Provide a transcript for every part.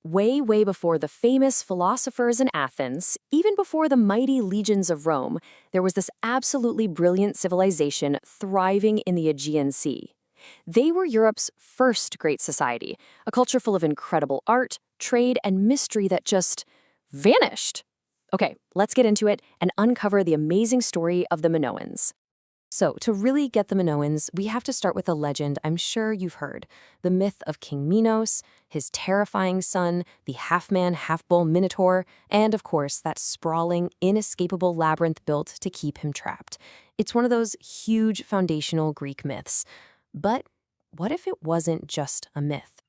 way, way before the famous philosophers in Athens, even before the mighty legions of Rome, there was this absolutely brilliant civilization thriving in the Aegean Sea. They were Europe's first great society, a culture full of incredible art, trade, and mystery that just vanished. Okay, let's get into it and uncover the amazing story of the Minoans. So, to really get the Minoans, we have to start with a legend I'm sure you've heard, the myth of King Minos, his terrifying son, the half-man, half-bull Minotaur, and of course, that sprawling, inescapable labyrinth built to keep him trapped. It's one of those huge foundational Greek myths. But what if it wasn't just a myth?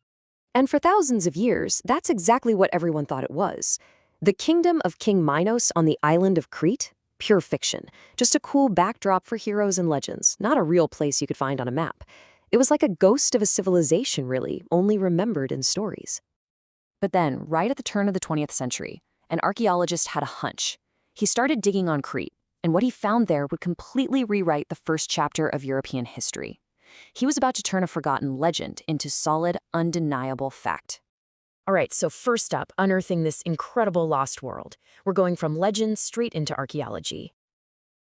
And for thousands of years, that's exactly what everyone thought it was. The kingdom of King Minos on the island of Crete? Pure fiction. Just a cool backdrop for heroes and legends, not a real place you could find on a map. It was like a ghost of a civilization, really, only remembered in stories. But then, right at the turn of the 20th century, an archaeologist had a hunch. He started digging on Crete, and what he found there would completely rewrite the first chapter of European history. He was about to turn a forgotten legend into solid, undeniable fact. All right, so first up, unearthing this incredible lost world. We're going from legend straight into archaeology.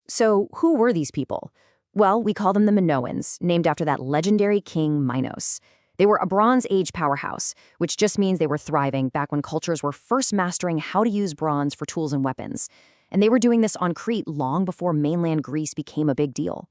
So, who were these people? Well, we call them the Minoans, named after that legendary king Minos. They were a Bronze Age powerhouse, which just means they were thriving back when cultures were first mastering how to use bronze for tools and weapons. And they were doing this on Crete long before mainland Greece became a big deal.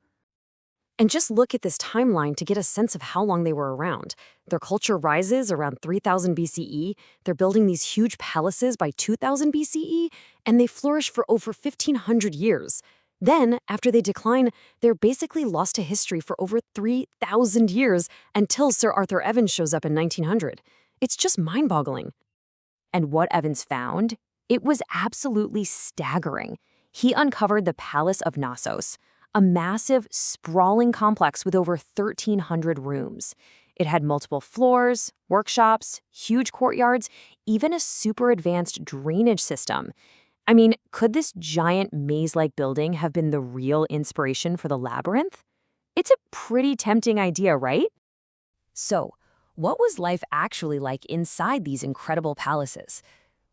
And just look at this timeline to get a sense of how long they were around. Their culture rises around 3000 BCE, they're building these huge palaces by 2000 BCE, and they flourish for over 1500 years. Then, after they decline, they're basically lost to history for over 3000 years until Sir Arthur Evans shows up in 1900. It's just mind-boggling. And what Evans found? It was absolutely staggering. He uncovered the Palace of Knossos, a massive, sprawling complex with over 1,300 rooms. It had multiple floors, workshops, huge courtyards, even a super advanced drainage system. I mean, could this giant maze-like building have been the real inspiration for the labyrinth? It's a pretty tempting idea, right? So, what was life actually like inside these incredible palaces?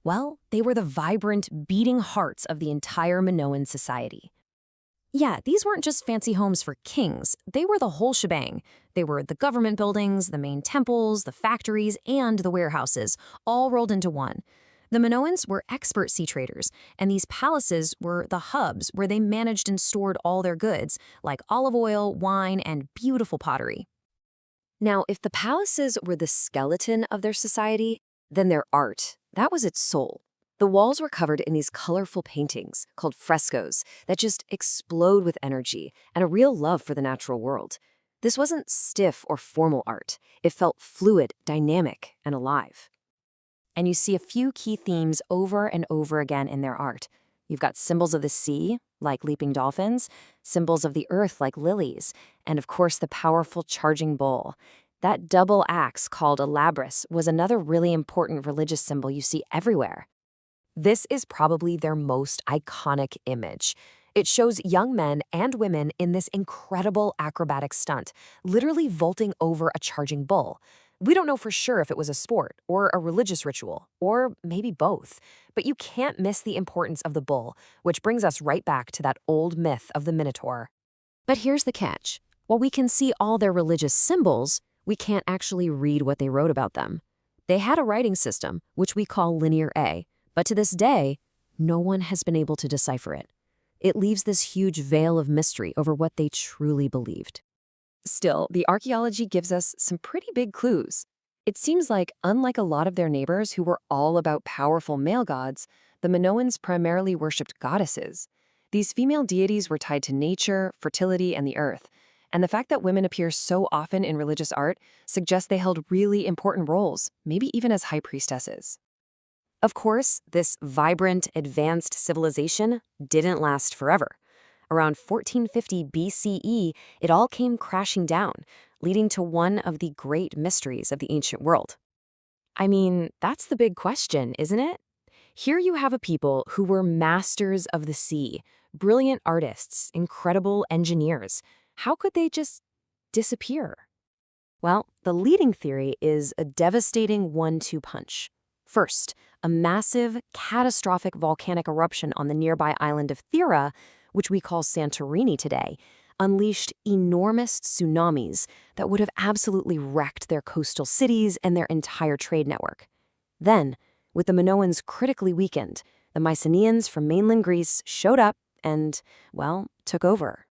Well, they were the vibrant, beating hearts of the entire Minoan society. Yeah, these weren't just fancy homes for kings. They were the whole shebang. They were the government buildings, the main temples, the factories, and the warehouses, all rolled into one. The Minoans were expert sea traders, and these palaces were the hubs where they managed and stored all their goods, like olive oil, wine, and beautiful pottery. Now, if the palaces were the skeleton of their society, then their art, that was its soul. The walls were covered in these colorful paintings called frescoes that just explode with energy and a real love for the natural world. This wasn't stiff or formal art. It felt fluid, dynamic, and alive. And you see a few key themes over and over again in their art. You've got symbols of the sea, like leaping dolphins, symbols of the earth, like lilies, and of course the powerful charging bull. That double axe called a labrys was another really important religious symbol you see everywhere. This is probably their most iconic image. It shows young men and women in this incredible acrobatic stunt, literally vaulting over a charging bull. We don't know for sure if it was a sport or a religious ritual, or maybe both, but you can't miss the importance of the bull, which brings us right back to that old myth of the Minotaur. But here's the catch. While we can see all their religious symbols, we can't actually read what they wrote about them. They had a writing system, which we call Linear A, but to this day, no one has been able to decipher it. It leaves this huge veil of mystery over what they truly believed. Still, the archaeology gives us some pretty big clues. It seems like, unlike a lot of their neighbors who were all about powerful male gods, the Minoans primarily worshipped goddesses. These female deities were tied to nature, fertility, and the earth. And the fact that women appear so often in religious art suggests they held really important roles, maybe even as high priestesses. Of course, this vibrant, advanced civilization didn't last forever. Around 1450 BCE, it all came crashing down, leading to one of the great mysteries of the ancient world. I mean, that's the big question, isn't it? Here you have a people who were masters of the sea, brilliant artists, incredible engineers. How could they just disappear? Well, the leading theory is a devastating one-two punch. First, a massive, catastrophic volcanic eruption on the nearby island of Thera, which we call Santorini today, unleashed enormous tsunamis that would have absolutely wrecked their coastal cities and their entire trade network. Then, with the Minoans critically weakened, the Mycenaeans from mainland Greece showed up and, well, took over.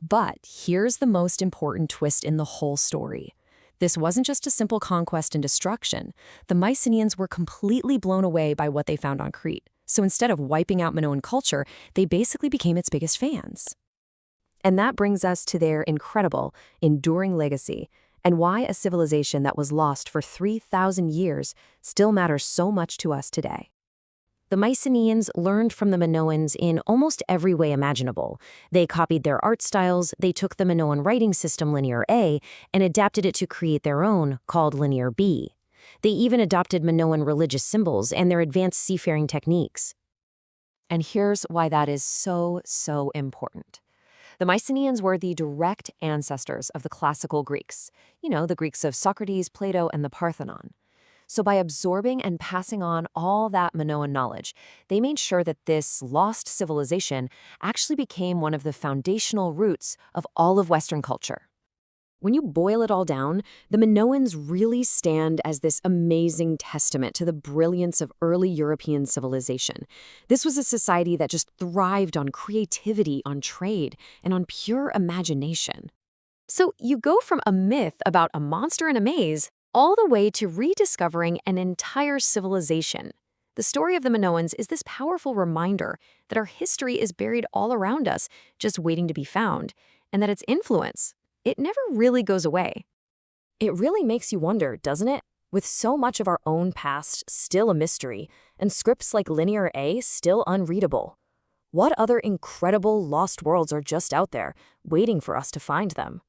But here's the most important twist in the whole story. This wasn't just a simple conquest and destruction. The Mycenaeans were completely blown away by what they found on Crete. So instead of wiping out Minoan culture, they basically became its biggest fans. And that brings us to their incredible, enduring legacy, and why a civilization that was lost for 3,000 years still matters so much to us today. The Mycenaeans learned from the Minoans in almost every way imaginable. They copied their art styles, they took the Minoan writing system Linear A and adapted it to create their own, called Linear B. They even adopted Minoan religious symbols and their advanced seafaring techniques. And here's why that is so important. The Mycenaeans were the direct ancestors of the classical Greeks. The Greeks of Socrates, Plato, and the Parthenon. So by absorbing and passing on all that Minoan knowledge, they made sure that this lost civilization actually became one of the foundational roots of all of Western culture. When you boil it all down, the Minoans really stand as this amazing testament to the brilliance of early European civilization. This was a society that just thrived on creativity, on trade, and on pure imagination. So you go from a myth about a monster in a maze all the way to rediscovering an entire civilization. The story of the Minoans is this powerful reminder that our history is buried all around us, just waiting to be found, and that its influence, it never really goes away. It really makes you wonder, doesn't it? With so much of our own past still a mystery, and scripts like Linear A still unreadable, what other incredible lost worlds are just out there, waiting for us to find them?